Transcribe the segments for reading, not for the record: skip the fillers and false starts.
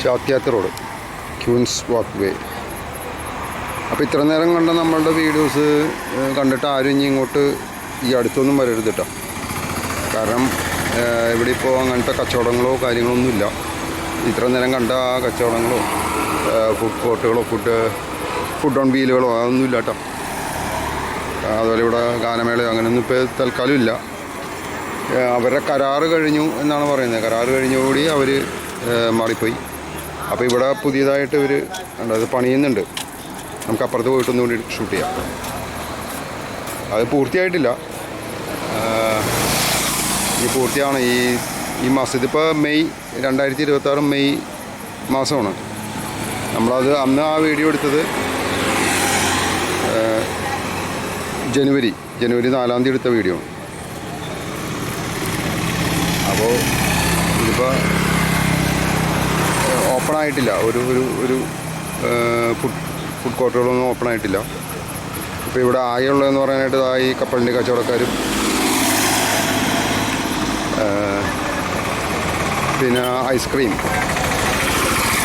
Chathyath road, ക്യൂൻസ് വാക്ക് വേ. അപ്പോൾ ഇത്ര നേരം കണ്ട നമ്മളുടെ വീഡിയോസ് കണ്ടിട്ട് ആരും ഇനി ഇങ്ങോട്ട് ഈ അടുത്തൊന്നും വരരുത് കേട്ടോ. കാരണം ഇവിടെ ഇപ്പോൾ അങ്ങനത്തെ കച്ചവടങ്ങളോ കാര്യങ്ങളൊന്നുമില്ല. ഇത്ര നേരം കണ്ട ആ കച്ചവടങ്ങളോ ഫുഡ് കോർട്ടുകളോ ഫുഡ് ഓൺ വീലുകളോ അതൊന്നുമില്ല കേട്ടോ. അതുപോലെ ഇവിടെ ഗാനമേളയോ അങ്ങനെയൊന്നും ഇപ്പോൾ തൽക്കാലം ഇല്ല. അവരുടെ കരാറ് കഴിഞ്ഞു എന്നാണ് പറയുന്നത്. കരാറ് കഴിഞ്ഞുകൂടി അവർ മാറിപ്പോയി. അപ്പോൾ ഇവിടെ പുതിയതായിട്ട് ഇവർ അത് പണിയുന്നുണ്ട്. നമുക്ക് അപ്പുറത്ത് പോയിട്ടൊന്നും കൂടി ഷൂട്ട് ചെയ്യാം. അത് പൂർത്തിയായിട്ടില്ല. ഈ പൂർത്തിയാണ് ഈ മാസം. ഇതിപ്പോൾ മെയ് 2026 മെയ് മാസമാണ്. നമ്മളത് അന്ന് ആ വീഡിയോ എടുത്തത് ജനുവരി 4 എടുത്ത വീഡിയോ ആണ്. അപ്പോൾ ഇതിപ്പോൾ ഓപ്പൺ ആയിട്ടില്ല. ഒരു ഫുഡ് കോർട്ടുകളൊന്നും ഓപ്പൺ ആയിട്ടില്ല. ഇപ്പോൾ ഇവിടെ ആകെയുള്ളതെന്ന് പറയാനായിട്ട് ഈ കപ്പലിൻ്റെ കച്ചവടക്കാരും പിന്നെ ഐസ്ക്രീം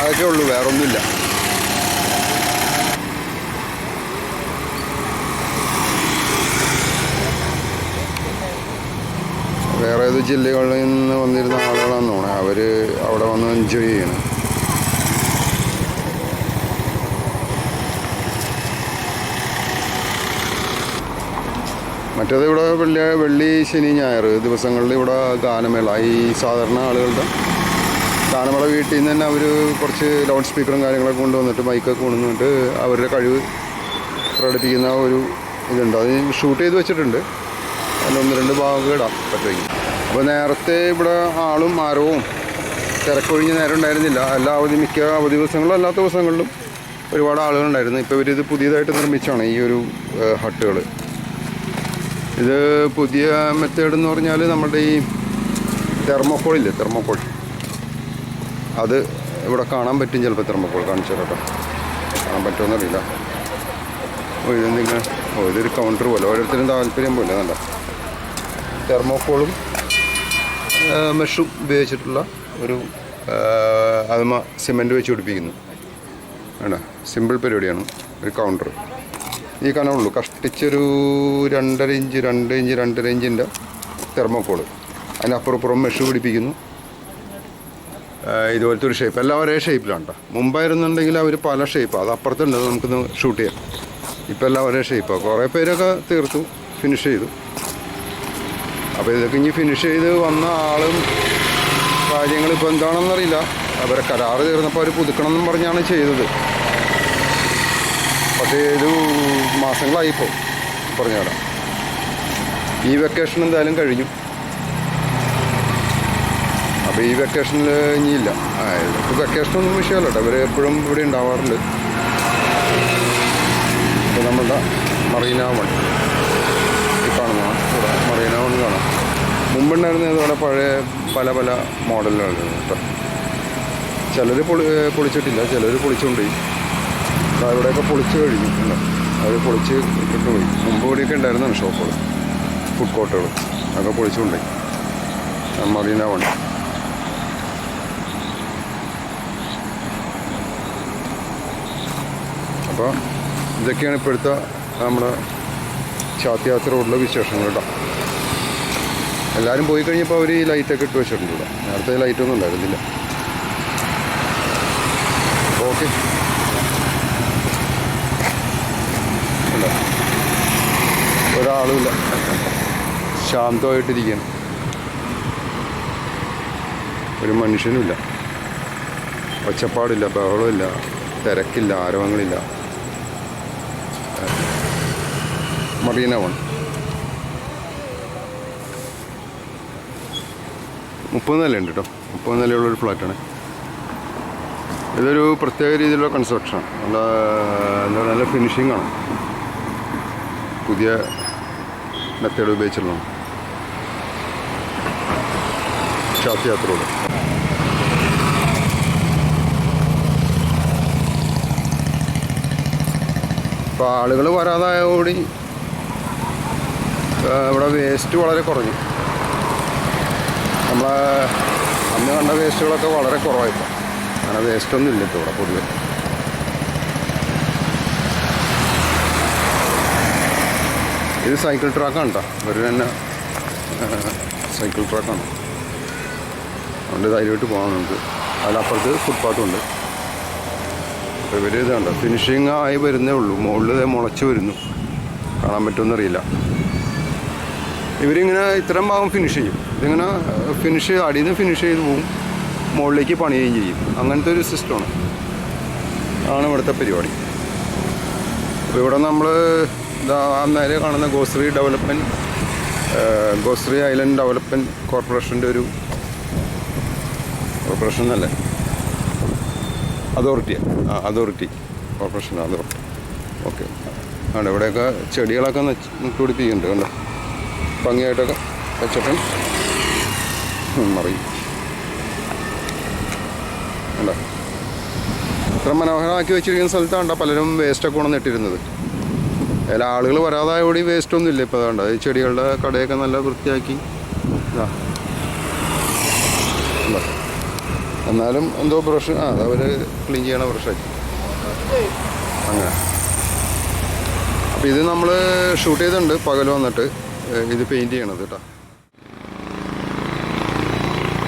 അതൊക്കെ ഉള്ളൂ, വേറൊന്നുമില്ല. വേറെ ഏത് ജില്ലകളിൽ നിന്ന് വന്നിരുന്ന ആളുകളാണെന്ന് തോന്നുന്നത്. അവർ അവിടെ വന്ന് എൻജോയ് ചെയ്യണം. മറ്റേത് ഇവിടെ വെള്ളി ശനി ഞായർ ദിവസങ്ങളിൽ ഇവിടെ ഗാനമേള. ഈ സാധാരണ ആളുകളുടെ ഗാനമേള വീട്ടിൽ നിന്ന് തന്നെ അവർ കുറച്ച് ലൗഡ് സ്പീക്കറും കാര്യങ്ങളൊക്കെ കൊണ്ടുവന്നിട്ട് മൈക്കൊക്കെ കൊണ്ടുവന്നിട്ട് അവരുടെ കഴിവ് പ്രകടിപ്പിക്കുന്ന ഒരു ഇതുണ്ട്. അത് ഷൂട്ട് ചെയ്ത് വെച്ചിട്ടുണ്ട്. അതിൽ 1-2 ഭാഗങ്ങൾ ഇടാം പറ്റുമെങ്കിൽ. അപ്പോൾ നേരത്തെ ഇവിടെ ആളും ആരവും തിരക്കൊഴിഞ്ഞ് നേരം ഉണ്ടായിരുന്നില്ല. മിക്ക അവധി ദിവസങ്ങളിലും അല്ലാത്ത ദിവസങ്ങളിലും ഒരുപാട് ആളുകളുണ്ടായിരുന്നു. ഇപ്പോൾ ഇവരിത് പുതിയതായിട്ട് നിർമ്മിച്ചാണ് ഈ ഒരു ഹട്ടുകൾ. ഇത് പുതിയ മെത്തേഡ് എന്ന് പറഞ്ഞാൽ നമ്മുടെ ഈ തെർമോക്കോളില്ലേ, തെർമോക്കോൾ, അത് ഇവിടെ കാണാൻ പറ്റും. ചിലപ്പോൾ തെർമോക്കോൾ കാണിച്ചു കേട്ടോ. കാണാൻ പറ്റുമെന്നറിയില്ല. ഇതൊരു കൗണ്ടർ പോലെ ഓരോരുത്തരും താല്പര്യം പോലെ നല്ല തെർമോക്കോളും മെഷും ഉപയോഗിച്ചിട്ടുള്ള ഒരു അതുമ സിമെൻറ്റ് വെച്ച് പിടിപ്പിക്കുന്നു. വേണ്ട, സിമ്പിൾ പരിപാടിയാണ്. ഒരു കൗണ്ടർ ഈ കനമുള്ളൂ. കഷ്ടിച്ചൊരു 2.5 ഇഞ്ചിൻ്റെ തെർമോക്കോള്. അതിനപ്പുറപ്പുറം മെഷ് പിടിപ്പിക്കുന്നു. ഇതുപോലത്തെ ഒരു ഷേപ്പ്. എല്ലാം ഒരേ ഷേപ്പിലാണ് കേട്ടോ. മുമ്പായിരുന്നുണ്ടെങ്കിൽ അവർ പല ഷേപ്പാണ്. അത് അപ്പുറത്തുണ്ട്, നമുക്കിന്ന് ഷൂട്ട് ചെയ്യാം. ഇപ്പം എല്ലാം ഒരേ ഷേപ്പാണ്. കുറേ പേരൊക്കെ തീർത്തു, ഫിനിഷ് ചെയ്തു. അപ്പോൾ ഇതൊക്കെ ഇനി ഫിനിഷ് ചെയ്ത് വന്ന ആളും കാര്യങ്ങളിപ്പോൾ എന്താണെന്നറിയില്ല. അവരെ കരാറ് തീർന്നപ്പോൾ അവർ പുതുക്കണം എന്നും പറഞ്ഞാണ് ചെയ്തത്. പക്ഷേ ഒരു മാസങ്ങളായിപ്പോൾ പറഞ്ഞാൽ. ഈ വെക്കേഷൻ എന്തായാലും കഴിഞ്ഞു. അപ്പോൾ ഈ വെക്കേഷനിൽ ഇനിയില്ല. ഇപ്പോൾ വെക്കേഷനൊന്നും വിഷയമല്ല കേട്ടോ. ഇവർ എപ്പോഴും ഇവിടെ ഉണ്ടാവാറുണ്ട്. ഇപ്പോൾ നമ്മളുടെ മറീന വൺ ഈ കാണുന്നതാണ്. ഇവിടെ മറീന വൺ കാണാം. മുമ്പുണ്ടായിരുന്ന ഇതുപോലെ പഴയ പല മോഡലുകളാണ് കേട്ടോ. ചിലർ പൊളിച്ചിട്ടില്ല, ചിലർ പൊളിച്ചുകൊണ്ടുപോയി. ഇവിടെയൊക്കെ പൊളിച്ച് കഴിഞ്ഞു. അത് പൊളിച്ച് ഇട്ടിട്ട് പോയി. മുമ്പ് കൂടിയൊക്കെ ഉണ്ടായിരുന്നതാണ് ഷോപ്പുകൾ, ഫുഡ് കോർട്ടുകൾ. അതൊക്കെ പൊളിച്ചുകൊണ്ടുപോയി. മറീന വൺ. അപ്പോൾ ഇതൊക്കെയാണ് ഇപ്പോഴത്തെ നമ്മുടെ ചാത്യാത്ത് റോഡിലെ വിശേഷങ്ങൾ കേട്ടോ. എല്ലാവരും പോയി കഴിഞ്ഞപ്പോൾ അവർ ഈ ലൈറ്റൊക്കെ ഇട്ട് വെച്ചിട്ടുണ്ട്. നേരത്തെ ലൈറ്റൊന്നും ഉണ്ടായിരുന്നില്ല. ഓക്കെ, ഒരാളുമില്ല, ശാന്തമായിട്ടിരിക്കുകയാണ്. ഒരു മനുഷ്യനുമില്ല, ഒച്ചപ്പാടില്ല, ബഹളമില്ല, തിരക്കില്ല, ആരവങ്ങളില്ല. മറീന വൺ 30 നിലയുണ്ട് കേട്ടോ. 30 നിലയുള്ളൊരു ഫ്ലാറ്റാണ്. ഇതൊരു പ്രത്യേക രീതിയിലുള്ള കൺസ്ട്രക്ഷനാണ്. നല്ല ഫിനിഷിംഗ് ആണ്. പുതിയ മെത്തേഡ് ഉപയോഗിച്ചിട്ടുള്ളതാണ്. ചാത്യാത്ത് റോഡ്. ഇപ്പോൾ ആളുകൾ വരാതായതോടുകൂടി ഇവിടെ വേസ്റ്റ് വളരെ കുറഞ്ഞു. നമ്മളെ അന്ന് കണ്ട വേസ്റ്റുകളൊക്കെ വളരെ കുറവായിപ്പോൾ. അങ്ങനെ വേസ്റ്റൊന്നും ഇല്ല ഇപ്പോൾ ഇവിടെ പൊതുവെ. ഇത് സൈക്കിൾ ട്രാക്കാണ് കേട്ടോ, ഒരു തന്നെ സൈക്കിൾ ട്രാക്കാണ്. അതുകൊണ്ട് ധൈര്യമായിട്ട് പോകാം നമുക്ക്. അതിലപ്പുറത്ത് ഫുട്പാത്തുണ്ട്. അപ്പോൾ ഇവർ ഇതുണ്ട് ഫിനിഷിങ് ആയി വരുന്നേ ഉള്ളൂ. മുകളിൽ മുളച്ച് വരുന്നു, കാണാൻ പറ്റുമെന്നറിയില്ല. ഇവരിങ്ങനെ ഇത്രയും ഭാഗം ഫിനിഷ് ചെയ്യും. ഇതിങ്ങനെ അടിയിൽ നിന്ന് ഫിനിഷ് ചെയ്ത് പോവും, മുകളിലേക്ക് പണിയുകയും ചെയ്യും. അങ്ങനത്തെ ഒരു സിസ്റ്റമാണ് ആണ് ഇവിടുത്തെ പരിപാടി. അപ്പോൾ ഇവിടെ നമ്മൾ നേരെ കാണുന്ന ഗോശ്രീ ഐലൻഡ് ഡെവലപ്മെൻറ്റ് കോർപ്പറേഷൻ്റെ ഒരു കോർപ്പറേഷൻ എന്നല്ലേ, അതോറിറ്റി കോർപ്പറേഷൻ അതോറിറ്റി. ഓക്കെ, ആണ് ഇവിടെയൊക്കെ ചെടികളൊക്കെ നട്ടുപിടിപ്പിക്കുന്നുണ്ട്. കണ്ടോ, ഭംഗിയായിട്ടൊക്കെ വെച്ചിട്ട് മറിയും. കണ്ടോ, ഇത്ര മനോഹരമാക്കി വെച്ചിരിക്കുന്ന സ്ഥലത്താണ് പലരും വേസ്റ്റൊക്കെ കൊണ്ട് നട്ടിരുന്നത്. അതിൽ ആളുകൾ വരാതായ കൂടി വേസ്റ്റൊന്നും ഇല്ല ഇപ്പോൾ. അതുകൊണ്ട് ഈ ചെടികളുടെ കടയൊക്കെ നല്ല വൃത്തിയാക്കി എന്നാലും എന്തോ ബ്രഷ് അവർ ക്ലീൻ ചെയ്യണ ബ്രഷാക്കി അങ്ങനെ. അപ്പോൾ ഇത് നമ്മൾ ഷൂട്ട് ചെയ്തിട്ടുണ്ട് പകൽ വന്നിട്ട് ഇത് പെയിൻറ്റ് ചെയ്യണത് കേട്ടോ.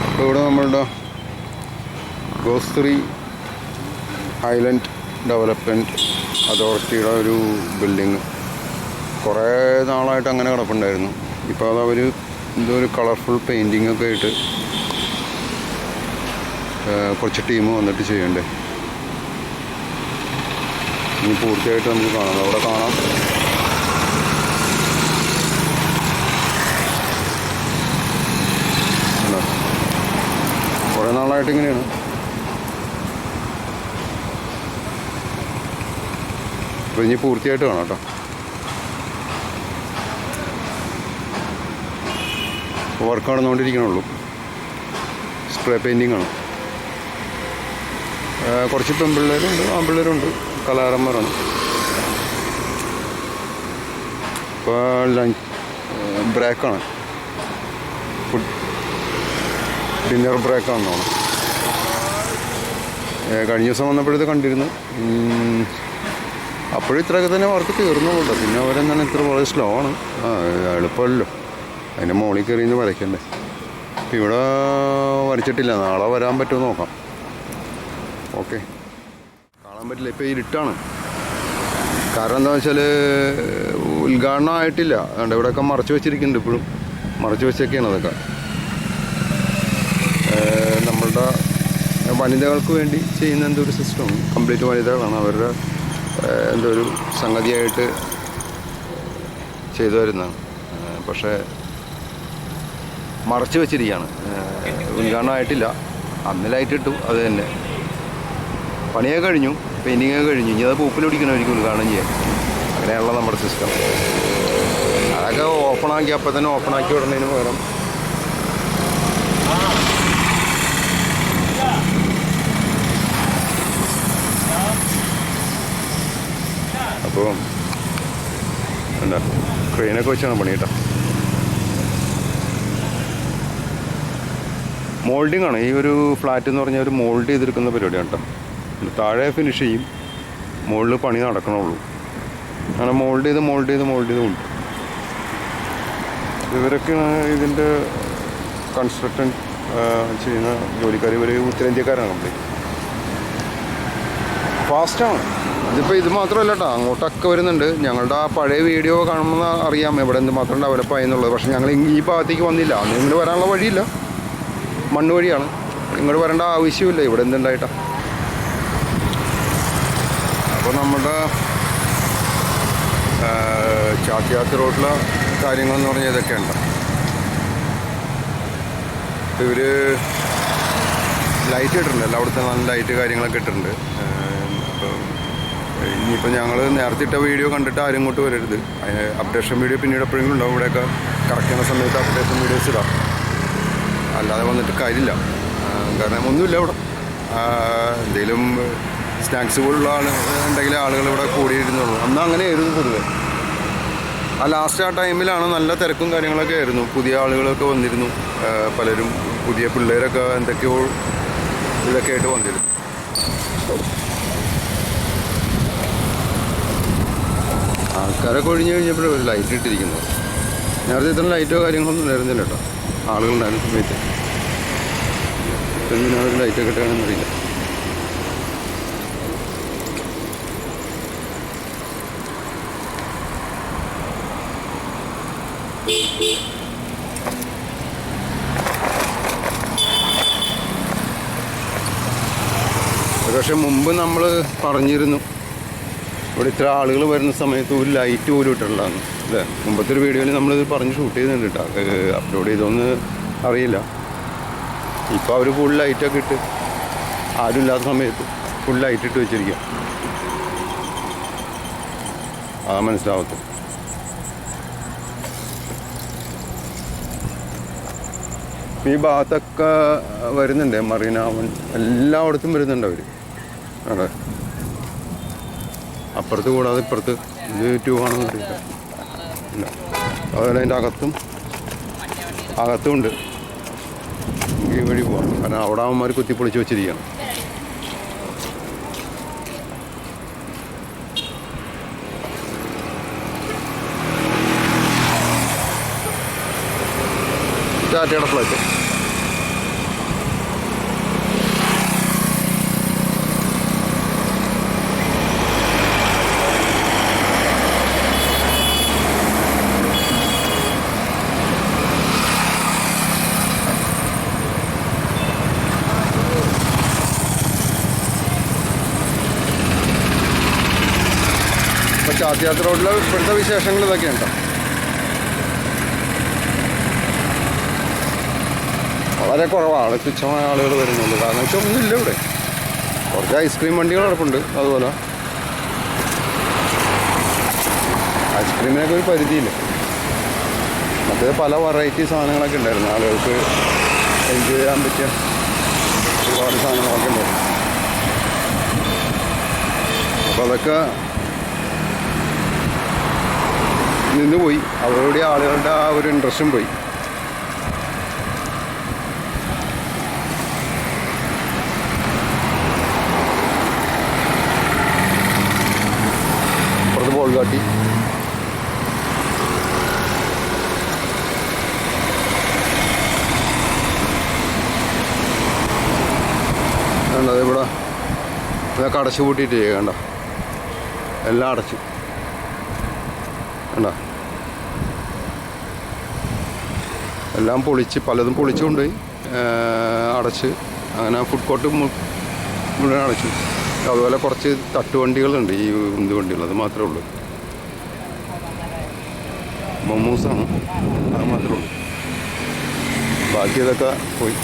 അപ്പോൾ ഇവിടെ നമ്മളുടെ ഗോശ്രീ ഐലൻഡ് ഡെവലപ്മെൻറ്റ് അതോറിറ്റിയുടെ ഒരു ബിൽഡിങ് കുറേ നാളായിട്ട് അങ്ങനെ കിടപ്പുണ്ടായിരുന്നു. ഇപ്പോൾ അത് അവർ എന്തോ ഒരു കളർഫുൾ പെയിൻറ്റിങ് ഒക്കെ ആയിട്ട് കുറച്ച് ടീം വന്നിട്ട് ചെയ്യണ്ടേ. ഇനി പൂർത്തിയായിട്ട് നമുക്ക് കാണാം, അവിടെ കാണാം. കുറേ നാളായിട്ട് ഇങ്ങനെയാണ്. അപ്പോൾ ഇനി പൂർത്തിയായിട്ട് കാണാം കേട്ടോ. വർക്ക് നടന്നുകൊണ്ടിരിക്കണുള്ളൂ. സ്പ്രേ പെയിൻറ്റിങ് ആണ്. കുറച്ച് പെൺപിള്ളേരുണ്ട്, ആൺപിള്ളേരുണ്ട്, കലാകാരന്മാരാണ്. ഇപ്പോൾ ബ്രേക്കാണ്, ഡിന്നർ ബ്രേക്കാണെന്നാണ്. കഴിഞ്ഞ ദിവസം വന്നപ്പോഴത് കണ്ടിരുന്നു. അപ്പോഴും ഇത്രയൊക്കെ തന്നെ വർക്ക് തീർന്നുള്ളൂ. പിന്നെ അവരെന്താണ് ഇത്ര വളരെ സ്ലോ ആണ്. എളുപ്പമല്ലോ, അതിൻ്റെ മുകളിൽ കയറിയെന്ന് വരയ്ക്കണ്ടേ. ഇപ്പം ഇവിടെ വരച്ചിട്ടില്ല, നാളെ വരാൻ പറ്റുമോ നോക്കാം. ഓക്കെ, കാണാൻ പറ്റില്ല, ഇപ്പോൾ ഇരുട്ടാണ്. കാരണം എന്താണെന്ന് വെച്ചാൽ ഉദ്ഘാടനം ആയിട്ടില്ല. അതുകൊണ്ട് ഇവിടെയൊക്കെ മറച്ചു വെച്ചിരിക്കുന്നുണ്ട്, ഇപ്പോഴും മറച്ചു വെച്ചൊക്കെയാണ് അതൊക്കെ. നമ്മളുടെ വനിതകൾക്ക് വേണ്ടി ചെയ്യുന്ന എന്തോ ഒരു സിസ്റ്റം, കംപ്ലീറ്റ് വനിതകളാണ്. അവരുടെ എന്തോ ഒരു സംഗതിയായിട്ട് ചെയ്തു വരുന്നതാണ്. പക്ഷേ മറച്ചു വെച്ചിരിക്കുകയാണ്, ഉദ്ഘാടനം ആയിട്ടില്ല. അന്ന് ലൈറ്റ് ഇട്ടു, അത് തന്നെ. പണിയൊക്കെ കഴിഞ്ഞു, പെയിൻറ്റിങ്ങൊക്കെ കഴിഞ്ഞു. ഇനി അത് പൂപ്പിലൊടിക്കണമായിരിക്കും ഉദ്ഘാടനം ചെയ്യാൻ. അങ്ങനെയാണല്ലോ നമ്മുടെ സിസ്റ്റം. അതൊക്കെ ഓപ്പണാക്കി അപ്പം തന്നെ ഓപ്പണാക്കി വിടുന്നതിന് പകരം അപ്പോൾ എന്താ ക്രെയിനൊക്കെ വെച്ചാണ് പണി കേട്ടോ. മോൾഡിംഗ് ആണ് ഈ ഒരു ഫ്ലാറ്റ് എന്ന് പറഞ്ഞാൽ ഒരു മോൾഡ് ചെയ്തെടുക്കുന്ന പരിപാടിയാണ് കേട്ടോ. താഴെ ഫിനിഷ് ചെയ്യും, മുകളിൽ പണി നടക്കണുള്ളൂ. അങ്ങനെ മോൾഡ് ചെയ്ത് ഉണ്ട്. ഇവരൊക്കെയാണ് ഇതിൻ്റെ കൺസ്ട്രക്ഷൻ ചെയ്യുന്ന ജോലിക്കാർ. ഇവർ ഉത്തരേന്ത്യക്കാരാണ് കംപ്ലീറ്റ്. ഫാസ്റ്റാണ്. ഇതിപ്പോൾ ഇത് മാത്രമല്ല കേട്ടോ, അങ്ങോട്ടൊക്കെ വരുന്നുണ്ട്. ഞങ്ങളുടെ ആ പഴയ വീഡിയോ കാണുമ്പോൾ അറിയാം എവിടെ എന്തുമാത്രം ഡെവലപ്പായി എന്നുള്ളത്. പക്ഷേ ഞങ്ങൾ ഈ ഭാഗത്തേക്ക് വന്നില്ല. അന്ന് ഇങ്ങോട്ട് വരാനുള്ള വഴിയില്ല, മണ്ണ് വഴിയാണ്. ഇങ്ങോട്ട് വരേണ്ട ആവശ്യമില്ല, ഇവിടെ എന്തുണ്ടായിട്ടാ. അപ്പോൾ നമ്മുടെ ചാക്യാത്ത് റോഡിലെ കാര്യങ്ങളെന്ന് പറഞ്ഞാൽ ഇതൊക്കെയുണ്ട്. ഇവർ ലൈറ്റ് ഇട്ടിട്ടുണ്ട്, എല്ലായിടത്തും നല്ല ലൈറ്റ് കാര്യങ്ങളൊക്കെ ഇട്ടിട്ടുണ്ട്. അപ്പോൾ ഇനിയിപ്പോൾ ഞങ്ങൾ നേരത്തെ ഇട്ട വീഡിയോ കണ്ടിട്ട് ആരും ഇങ്ങോട്ട് വരരുത്. അതിന് അപ്ഡേഷൻ വീഡിയോ പിന്നീട് എപ്പോഴെങ്കിലും ഉണ്ടാവും. ഇവിടെയൊക്കെ കറക്റ്റ് ചെയ്യുന്ന സമയത്ത് അപ്ഡേഷൻ വീഡിയോസ് ഇടാം, അല്ലാതെ വന്നിട്ട് കാര്യമില്ല. കാരണം ഒന്നുമില്ല ഇവിടെ. എന്തെങ്കിലും സ്നാക്സ് പോലുള്ള ഉണ്ടെങ്കിൽ ആളുകൾ ഇവിടെ കൂടിയിരുന്നുള്ളൂ. അന്ന് അങ്ങനെയായിരുന്നു പൊതുവെ. ലാസ്റ്റ് ആ ടൈമിലാണ് നല്ല തിരക്കും കാര്യങ്ങളൊക്കെ ആയിരുന്നു. പുതിയ ആളുകളൊക്കെ വന്നിരുന്നു, പലരും പുതിയ പിള്ളേരൊക്കെ എന്തൊക്കെയോ ഇതൊക്കെ ആയിട്ട് വന്നിരുന്നു. ആൾക്കാരൊക്കെ ഒഴിഞ്ഞ് കഴിഞ്ഞപ്പോഴേ ഒരു ലൈറ്റ് ഇട്ടിരിക്കുന്നത്. നേരത്തെ ഇത്ര ലൈറ്റോ കാര്യങ്ങളൊന്നും ഉണ്ടായിരുന്നില്ല കേട്ടോ, ആളുകളുണ്ടായിരുന്ന സമയത്ത്. എന്തിനാ ഒരു ലൈറ്റൊക്കെ ഇട്ടാണെന്നറിയില്ല. പക്ഷെ മുമ്പ് നമ്മൾ പറഞ്ഞിരുന്നു ഇവിടെ ഇത്ര ആളുകൾ വരുന്ന സമയത്ത് ഒരു ലൈറ്റ് പോലും ഇട്ടിട്ടുള്ളതാണ് അല്ലേ. മുമ്പത്തെ ഒരു വീഡിയോയിൽ നമ്മളിത് പറഞ്ഞ് ഷൂട്ട് ചെയ്തിട്ടുണ്ട് കേട്ടോ, അപ്ലോഡ് ചെയ്തൊന്ന് അറിയില്ല. ഇപ്പോൾ അവർ ഫുൾ ലൈറ്റൊക്കെ ഇട്ട്, ആരും ഇല്ലാത്ത സമയത്ത് ഫുൾ ലൈറ്റ് ഇട്ട് വെച്ചിരിക്കുക. അതാ മനസ്സിലാവത്ത്. ഈ ഭാഗത്തൊക്കെ വരുന്നുണ്ട്, മറീന എല്ലായിടത്തും വരുന്നുണ്ട് അവർ. അതെ, അപ്പുറത്ത് കൂടാതെ ഇപ്പുറത്ത് ഇത് 2 ആണെന്ന് അറിയില്ല. ഇല്ല, അതുപോലെ അതിൻ്റെ അകത്തുമുണ്ട്. ഈ വഴി പോകാം, കാരണം അവിടെ അവന്മാർ കുത്തിപ്പൊളിച്ച് വെച്ചിരിക്കുകയാണ്. ടാറ്റയുടെ ഫ്ലൈറ്റ്. ചാത്തിയാത്ര റോഡിലെ ഇപ്പോഴത്തെ വിശേഷങ്ങൾ ഇതൊക്കെയുണ്ടോ. വളരെ കുറവാണ്, തുച്ഛമായ ആളുകൾ വരുന്നുണ്ട്. കാരണം വെച്ചാൽ ഒന്നുമില്ല ഇവിടെ. കുറച്ച് ഐസ്ക്രീം വണ്ടികൾ കിടപ്പുണ്ട്. അതുപോലെ ഐസ്ക്രീമിനൊക്കെ ഒരു പരിധിയില്ല. മറ്റേ പല വെറൈറ്റി സാധനങ്ങളൊക്കെ ഉണ്ടായിരുന്നു, ആളുകൾക്ക് എൻജോയ് ചെയ്യാൻ പറ്റിയ ഒരുപാട് സാധനങ്ങളൊക്കെ ഉണ്ടായിരുന്നു. അപ്പോൾ അതൊക്കെ നിന്ന് പോയി. അവരുടെ ആളുകളുടെ ആ ഒരു ഇൻട്രസ്റ്റും പോയി. അപ്പുറത്ത് ബോൾ കാട്ടി. കണ്ടത് ഇവിടെ ഇതൊക്കെ അടച്ചു പൂട്ടിയിട്ട് കണ്ടോ, എല്ലാം അടച്ചു കണ്ടോ, എല്ലാം പൊളിച്ച്, പലതും പൊളിച്ചു കൊണ്ടുപോയി അടച്ച്. അങ്ങനെ ഫുഡ് കോർട്ട് മുഴുവൻ അടച്ചു. അതുപോലെ കുറച്ച് തട്ടുവണ്ടികളുണ്ട്, ഈ ഉന്ത് വണ്ടികൾ, അത് മാത്രമേ ഉള്ളൂ. മൊമോസാണ്, അത് മാത്രമേ ഉള്ളൂ. ബാക്കി ഇതൊക്കെ പോയി.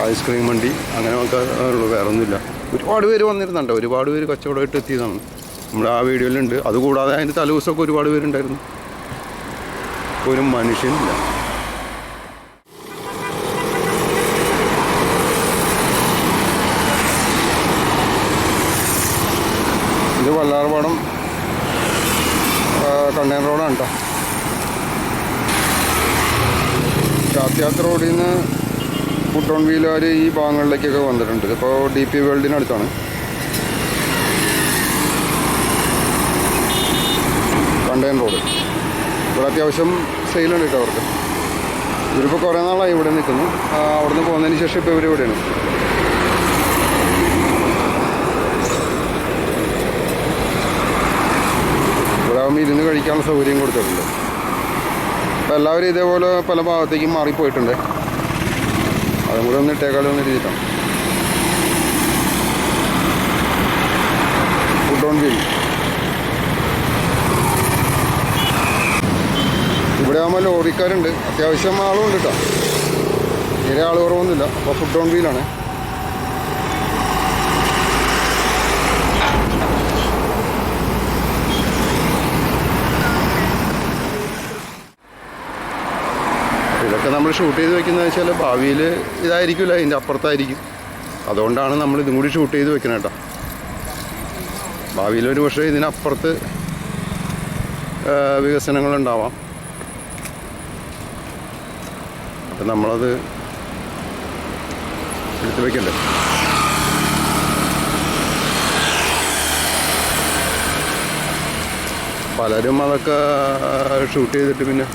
ഐസ്ക്രീം വണ്ടി അങ്ങനെ ഒക്കെ ഉള്ളൂ, വേറെ ഒന്നുമില്ല. ഒരുപാട് പേര് വന്നിരുന്നുണ്ട്, ഒരുപാട് പേര് കച്ചവടമായിട്ട് എത്തിയതാണ്. നമ്മൾ ആ വീഡിയോയിലുണ്ട്. അതുകൂടാതെ അതിൻ്റെ തലേദിവസമൊക്കെ ഒരുപാട് പേരുണ്ടായിരുന്നു. ഒരു മനുഷ്യനില്ല. ഇത് വല്ലാർപാടം കണ്ടെയ്നർ റോഡാണ് കേട്ടോ. ചാത്തിയാത്ര റോഡിൽ നിന്ന് ഫുഡ് ഓൺ വീലുകാർ ഈ ഭാഗങ്ങളിലേക്കൊക്കെ വന്നിട്ടുണ്ട്. ഇപ്പോൾ DP വേൾഡിനടുത്താണ്. കണ്ടെയ്നർ റോഡ് ഇവിടെ അത്യാവശ്യം സെയിലുണ്ട് കേട്ടോ അവർക്ക്. ഇവരിപ്പോൾ കുറേ നാളായി ഇവിടെ നിൽക്കുന്നു. അവിടെ നിന്ന് പോകുന്നതിന് ശേഷം ഇപ്പോൾ ഇവർ ഇവിടെയാണ്. ഇവിടെ ആകുമ്പോൾ ഇരുന്ന് കഴിക്കാനുള്ള സൗകര്യം കൊടുത്തിട്ടുണ്ട്. അപ്പോൾ എല്ലാവരും ഇതേപോലെ പല ഭാഗത്തേക്കും മാറിപ്പോയിട്ടുണ്ട്. അതും കൂടെ ഒന്ന് ഇട്ടേക്കാലോ എന്ന് രീതിയിലാണ്. ഫുഡ് ഓൺ വീൽ ഇവിടെ ആകുമ്പോൾ ലോറിക്കാരുണ്ട്, അത്യാവശ്യം ആളും ഉണ്ട് കേട്ടോ. തീരെ ആൾ കുറവൊന്നുമില്ല. അപ്പോൾ ഫുഡ് ഓൺ വീലാണ്. ഇതൊക്കെ നമ്മൾ ഷൂട്ട് ചെയ്ത് വെക്കുന്നത് വെച്ചാൽ ഭാവിയിൽ ഇതായിരിക്കില്ല, ഇതിൻ്റെ അപ്പുറത്തായിരിക്കും. അതുകൊണ്ടാണ് നമ്മൾ ഇതും കൂടി ഷൂട്ട് ചെയ്ത് വെക്കുന്നത് കേട്ടോ. ഭാവിയിലൊരു പക്ഷേ ഇതിനപ്പുറത്ത് വികസനങ്ങളുണ്ടാവാം. അപ്പം നമ്മളത് എടുത്ത് വയ്ക്കണ്ടേ. പലരും അതൊക്കെ ഷൂട്ട് ചെയ്തിട്ട് പിന്നെ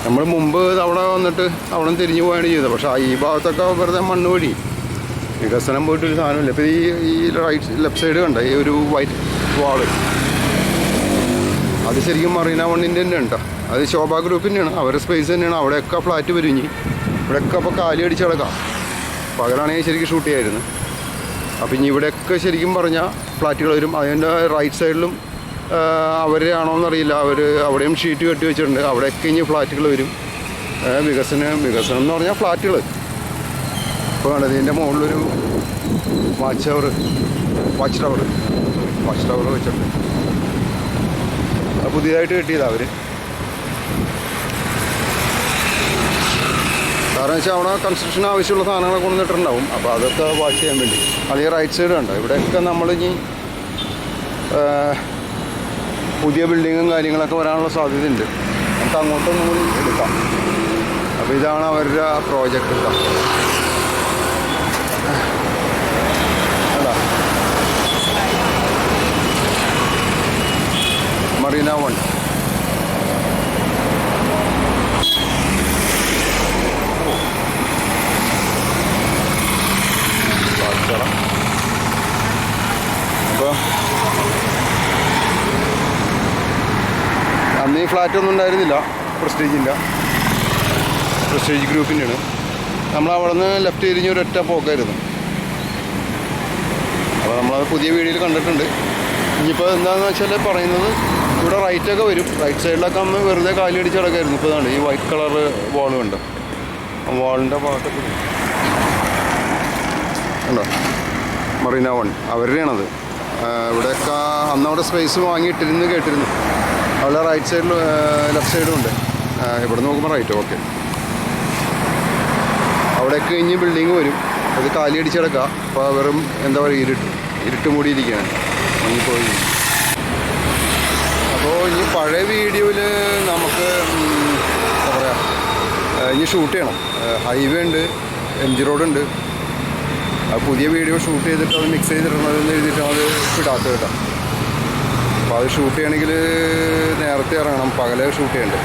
നമ്മൾ മുമ്പ് അവിടെ വന്നിട്ട് അവിടെ നിന്ന് തിരിഞ്ഞു പോവുകയാണ് ചെയ്തത്. പക്ഷേ ഈ ഭാഗത്തൊക്കെ വെറുതെ മണ്ണ് വഴി വികസനം പോയിട്ടൊരു സാധനമില്ല. ഇപ്പോൾ ഈ ലെഫ്റ്റ് സൈഡ് കണ്ട ഈ ഒരു വൈറ്റ് വാള്, അത് ശരിക്കും മറീന വണ്ണിൻ്റെ തന്നെ ഉണ്ടോ. അത് ശോഭ ഗ്രൂപ്പിൻ്റെയാണ്, അവരുടെ സ്പേസ് തന്നെയാണ്. അവിടെയൊക്കെ ഫ്ലാറ്റ് വരും. ഇനി ഇവിടെയൊക്കെ അപ്പോൾ കാലി അടിച്ച് കിടക്കാം. പകലാണെങ്കിൽ ശരിക്കും ഷൂട്ട് ചെയ്യായിരുന്നു. അപ്പോൾ ഇനി ഇവിടെയൊക്കെ ശരിക്കും പറഞ്ഞാൽ ഫ്ലാറ്റുകൾ വരും. അതിൻ്റെ റൈറ്റ് സൈഡിലും അവരാണോ എന്നറിയില്ല, അവിടെയും ഷീറ്റ് കെട്ടി വെച്ചിട്ടുണ്ട്. അവിടെയൊക്കെ ഇനി ഫ്ലാറ്റുകൾ വരും. വികസനം എന്ന് പറഞ്ഞാൽ ഫ്ലാറ്റുകൾ. ഇപ്പോൾ കണ്ടത് ഇതിൻ്റെ മുകളിലൊരു വാച്ച് ടവർ വെച്ചിട്ടുണ്ട്. അത് പുതിയതായിട്ട് കെട്ടിയതാണ് അവർ. കാരണം വെച്ചാൽ അവിടെ കൺസ്ട്രക്ഷൻ ആവശ്യമുള്ള സാധനങ്ങൾ കൊണ്ടുവന്നിട്ടുണ്ടാവും. അപ്പോൾ അതൊക്കെ വാച്ച് ചെയ്യാൻ വേണ്ടി. അതേ റൈറ്റ് സൈഡ് കണ്ടോ, ഇവിടെയൊക്കെ നമ്മളിനി പുതിയ ബിൽഡിങ്ങും കാര്യങ്ങളൊക്കെ വരാനുള്ള സാധ്യതയുണ്ട്. നമുക്ക് അങ്ങോട്ടും കൂടി എടുക്കാം. അപ്പോൾ ഇതാണ് അവരുടെ പ്രോജക്റ്റ്. അല്ല, മറീന വൺ. അപ്പോൾ അന്ന് ഈ ഫ്ലാറ്റൊന്നും ഉണ്ടായിരുന്നില്ല, പ്രസ്റ്റീജ് ഗ്രൂപ്പിൻ്റെയാണ്. നമ്മളവിടെ നിന്ന് ലെഫ്റ്റ് തിരിഞ്ഞ് ഒരൊറ്റ പോക്കായിരുന്നു. അപ്പോൾ നമ്മളത് പുതിയ വീഡിയോയിൽ കണ്ടിട്ടുണ്ട്. ഇനിയിപ്പോൾ എന്താണെന്ന് വെച്ചാൽ പറയുന്നത്, ഇവിടെ റൈറ്റൊക്കെ വരും. റൈറ്റ് സൈഡിലൊക്കെ അന്ന് വെറുതെ കാലി അടിച്ച് കിടക്കായിരുന്നു. ഇപ്പോൾ ഇതാണ് ഈ വൈറ്റ് കളർ വാൾ കണ്ടോ, വാളിൻ്റെ ഭാഗത്തൊക്കെ ഉണ്ടോ മറീന വൺ അവരുടെയാണത്. ഇവിടെയൊക്കെ അന്നവിടെ സ്പേസ് വാങ്ങിയിട്ടിരുന്ന് കേട്ടിരുന്നു. അവിടെ റൈറ്റ് സൈഡിൽ ലെഫ്റ്റ് സൈഡും ഉണ്ട്. ഇവിടെ നോക്കുമ്പോൾ റൈറ്റ്. ഓക്കെ, അവിടെയൊക്കെ ഇനി ബിൽഡിങ് വരും. അത് കാലി അടിച്ച് കിടക്കുക. അപ്പോൾ വെറും എന്താ പറയുക, ഇരുട്ട് മൂടിയിരിക്കുകയാണ്, മങ്ങിപ്പോയി. അപ്പോൾ ഇനി പഴയ വീഡിയോയിൽ നമുക്ക് എന്താ പറയുക, ഇനി ഷൂട്ട് ചെയ്യണം. ഹൈവേ ഉണ്ട്, MG റോഡുണ്ട്. അത് പുതിയ വീഡിയോ ഷൂട്ട് ചെയ്തിട്ട് അത് മിക്സ് ചെയ്തിടണമെന്ന് എഴുതിയിട്ടാണ് അത് ഇടാത്തത് കേട്ടോ. അപ്പോൾ അത് ഷൂട്ട് ചെയ്യണമെങ്കിൽ നേരത്തെ ഇറങ്ങണം, പകലെ ഷൂട്ട് ചെയ്യണ്ടേ.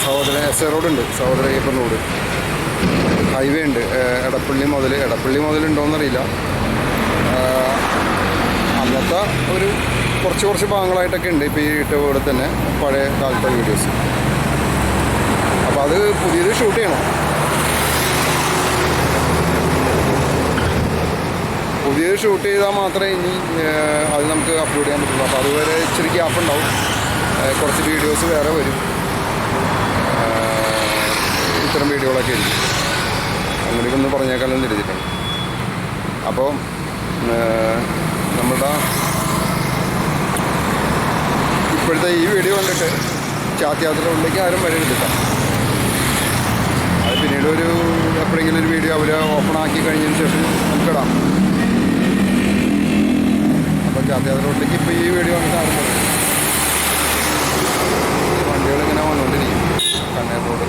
സഹോദരൻ SA റോഡുണ്ട്, സഹോദര അയ്യപ്പൻ റോഡ്. ഹൈവേ ഉണ്ട്, എടപ്പള്ളി മുതലുണ്ടോയെന്നറിയില്ല. അന്നത്തെ ഒരു കുറച്ച് ഭാഗങ്ങളായിട്ടൊക്കെ ഉണ്ട് ഇപ്പോൾ ഈ ഇവിടെ തന്നെ പഴയ കാലത്തെ വീഡിയോസ്. അപ്പോൾ അത് പുതിയത് ഷൂട്ട് ചെയ്യണം. പുതിയത് ഷൂട്ട് ചെയ്താൽ മാത്രമേ ഇനി അത് നമുക്ക് അപ്ലോഡ് ചെയ്യാൻ പറ്റുള്ളൂ. അപ്പോൾ അതുവരെ ഇച്ചിരി ഗ്യാപ്പ് ഉണ്ടാവും. കുറച്ച് വീഡിയോസ് വേറെ വരും. ഇത്തരം വീഡിയോകളൊക്കെ ആയിരിക്കും. അങ്ങനെയൊക്കെ ഒന്ന് പറഞ്ഞേക്കാനും തിരിച്ചിട്ടുണ്ട്. അപ്പോൾ നമ്മളുടെ ഇപ്പോഴത്തെ ഈ വീഡിയോ കണ്ടിട്ട് യാത്രകളിലേക്ക് ആരും വരരുതില്ല. അത് പിന്നീട് എപ്പോഴെങ്കിലും ഒരു വീഡിയോ അവർ ഓപ്പൺ ആക്കി കഴിഞ്ഞതിന് ശേഷം നമുക്കിടാം. അപ്പോൾ യാത്രകളിലേക്ക് ഇപ്പോൾ ഈ വീഡിയോ കണ്ടിട്ട് ആരും വരും. വണ്ടികളിങ്ങനെ വന്നുകൊണ്ടിരിക്കും കണ്ണൂർ റോഡ്.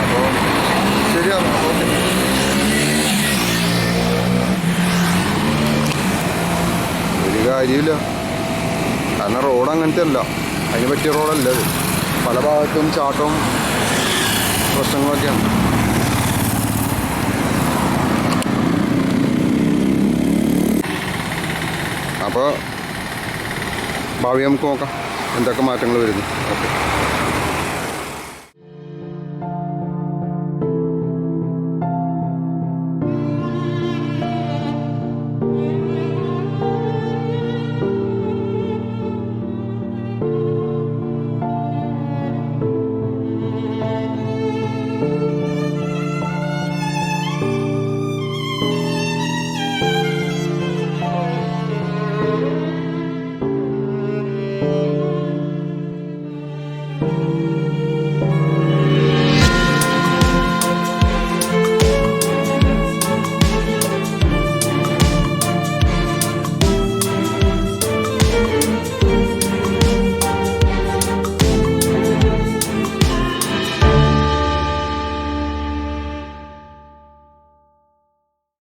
അപ്പോൾ ശരിയാണ്. ഓക്കെ, ഒരു കാര്യമില്ല. കാരണം റോഡ് അങ്ങനത്തെ അല്ല, അതിന് പറ്റിയ റോഡല്ല അത്. പല ഭാഗത്തും ചാട്ടവും പ്രശ്നങ്ങളൊക്കെയാണ്. അപ്പോൾ ഭാവി നമുക്ക് നോക്കാം എന്തൊക്കെ മാറ്റങ്ങൾ വരുന്നു. ഓക്കെ.